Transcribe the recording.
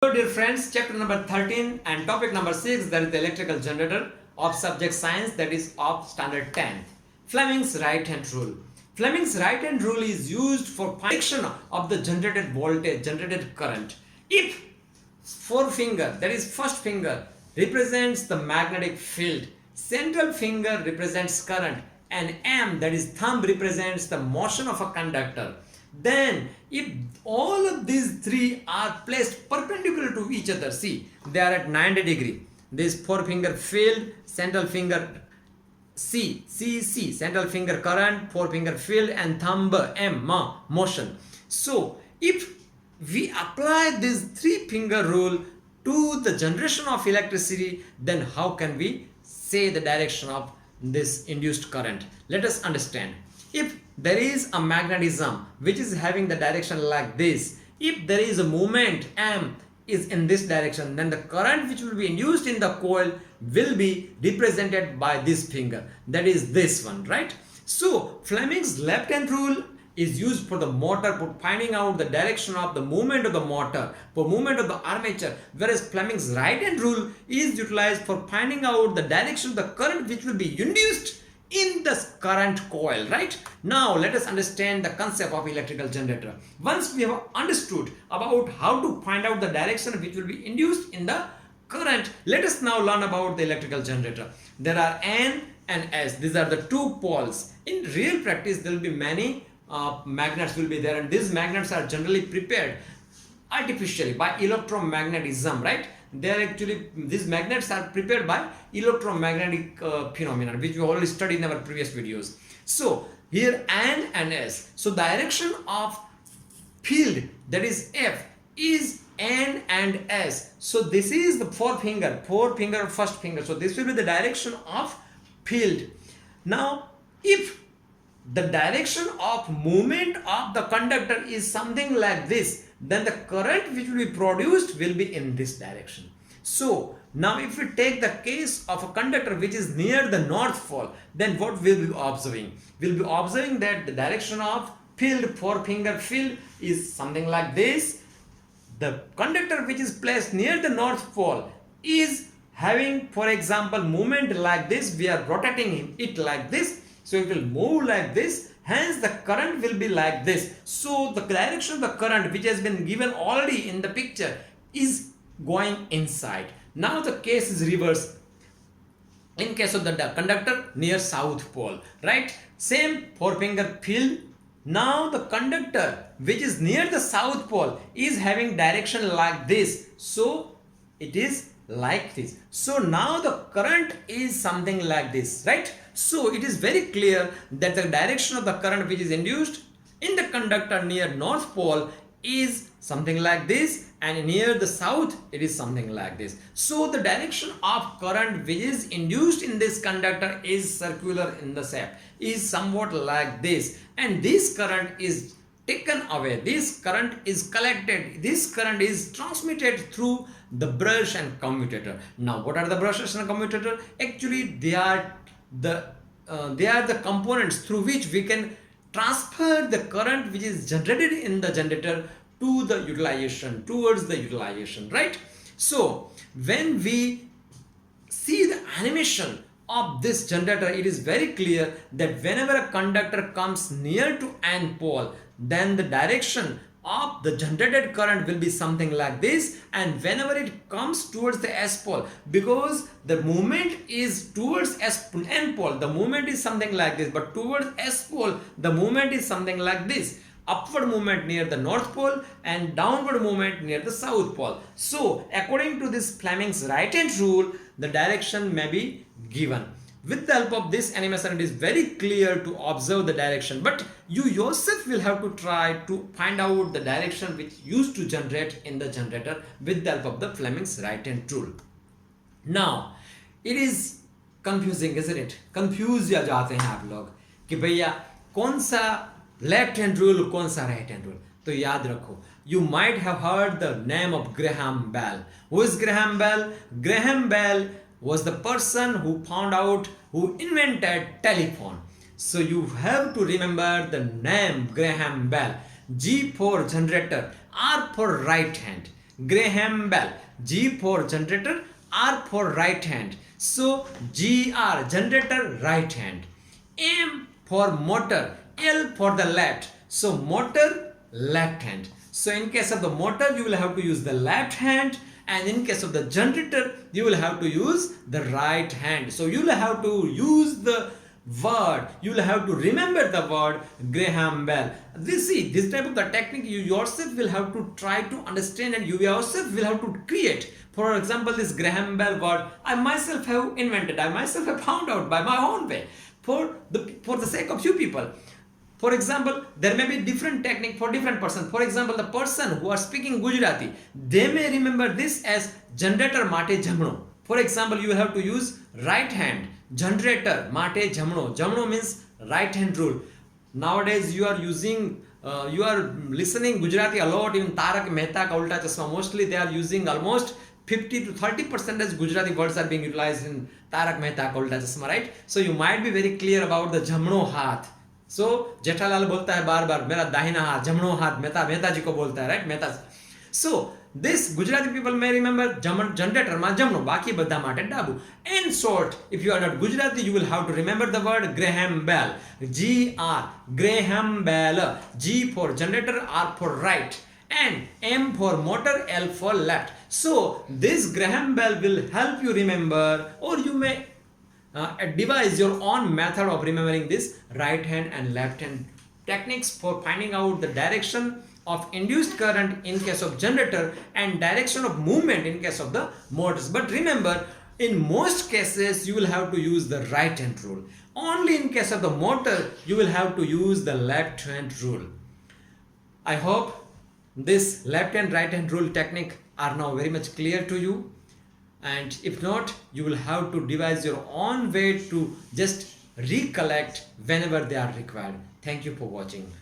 Hello dear friends, chapter number 13 and topic number 6, that is the electrical generator of subject science, that is of standard 10. Fleming's right hand rule. Fleming's right hand rule is used for prediction of the generated voltage, generated current. If forefinger, that is first finger, represents the magnetic field, central finger represents current, and M, that is thumb, represents the motion of a conductor, then if all of these three are placed perpendicular to each other, see, they are at 90 degree. This forefinger field, central finger C, central finger current, forefinger field, and thumb M, motion. So if we apply this three finger rule to the generation of electricity, then how can we say the direction of this induced current? Let us understand. If there is a magnetism which is having the direction like this, if there is a movement M is in this direction, then the current which will be induced in the coil will be represented by this finger, that is this one, right? So Fleming's left hand rule is used for the motor, for finding out the direction of the movement of the motor, for movement of the armature, whereas Fleming's right hand rule is utilized for finding out the direction of the current which will be induced in the current coil, right? Now let us understand the concept of electrical generator. Once we have understood about how to find out the direction which will be induced in the current, let us now learn about the electrical generator. There are N and S. These are the two poles. In real practice, there will be many magnets will be there, and these magnets are generally prepared artificially by electromagnetism, right? They are actually, these magnets are prepared by electromagnetic phenomena, which we already studied in our previous videos. So here N and S. So direction of field, that is F, is N and S. So this is the forefinger, first finger. So this will be the direction of field. Now if the direction of movement of the conductor is something like this, then the current which will be produced will be in this direction. So now if we take the case of a conductor which is near the North Pole, then what will we be observing? We'll be observing that the direction of field, forefinger field, is something like this. The conductor which is placed near the North Pole is having, for example, movement like this. We are rotating it like this, so it will move like this, hence the current will be like this. So the direction of the current which has been given already in the picture is going inside. Now the case is reversed. In case of the conductor near South Pole, right? Same forefinger field. Now the conductor which is near the South Pole is having direction like this. So it is like this. So now the current is something like this, right? So it is very clear that the direction of the current which is induced in the conductor near North Pole is something like this, and near the south it is something like this. So the direction of current which is induced in this conductor is circular in the shape, is somewhat like this, and this current is taken away, this current is collected, this current is transmitted through the brush and commutator. Now what are the brushes and commutator? Actually they are the components through which we can transfer the current which is generated in the generator to the utilization, towards the utilization, right? So when we see the animation of this generator, it is very clear that whenever a conductor comes near to N pole, then the direction of the generated current will be something like this, and whenever it comes towards the S pole, because the movement is towards N pole, the movement is something like this, but towards S pole the movement is something like this, upward movement near the North Pole and downward movement near the South Pole. So according to this Fleming's right hand rule, the direction may be given. With the help of this animation, it is very clear to observe the direction, but you yourself will have to try to find out the direction which used to generate in the generator with the help of the Fleming's right hand rule. Now it is confusing, isn't it? Confuse या जाते हैं आप लोग कि भैया कौन सा left hand rule, कौन सा राइट हैंड रूल. तो याद रखो, you might have heard the name of Graham Bell. Who is Graham Bell? Graham Bell was the person who found out, who invented telephone. So you have to remember the name Graham Bell. G for generator, R for right hand. Graham bell. G for generator, R for right hand. So GR, generator, right hand. M for motor, L for the left. So motor, left hand. So in case of the motor, you will have to use the left hand, and in case of the generator, you will have to use the right hand. So you will have to use the word, you will have to remember the word Graham bell. This type of the technique you yourself will have to try to understand, and you yourself will have to create. For example, this Graham bell word I myself have invented, I myself have found out by my own way for the sake of you people. For example, there may be different technique for different person. For example, the person who are speaking Gujarati, they may remember this as generator mate jamno. For example, you have to use right hand. Generator mate jamno. Jamno means right hand rule. Nowadays you are using you are listening Gujarati a lot. Even Tarak Mehta Ka Ulta Chashma, mostly they are using almost 50 to 30% Gujarati words are being utilized in Tarak Mehta Ka Ulta Chashma, right? So you might be very clear about the jamno hath. So Jethalal बोलता है बार बार मेरा दाहिना हाथ, जमणो हाथ मेहता जी को बोलता है, right? Mehta. So this Gujarati people may remember generator માં જમણો, બાકી બધા માટે ડાબુ. In short, if you are not Gujarati, you will have to remember the word Graham bell. GR, Graham bell. G for generator, R for right, and M for motor, L for left. So this Graham bell will help you remember, or you may devise your own method of remembering this right hand and left hand techniques for finding out the direction of induced current in case of generator and direction of movement in case of the motors. But remember, in most cases you will have to use the right hand rule. Only in case of the motor you will have to use the left hand rule. I hope this left hand right hand rule technique are now very much clear to you. And if not, you will have to devise your own way to just recollect whenever they are required. Thank you for watching.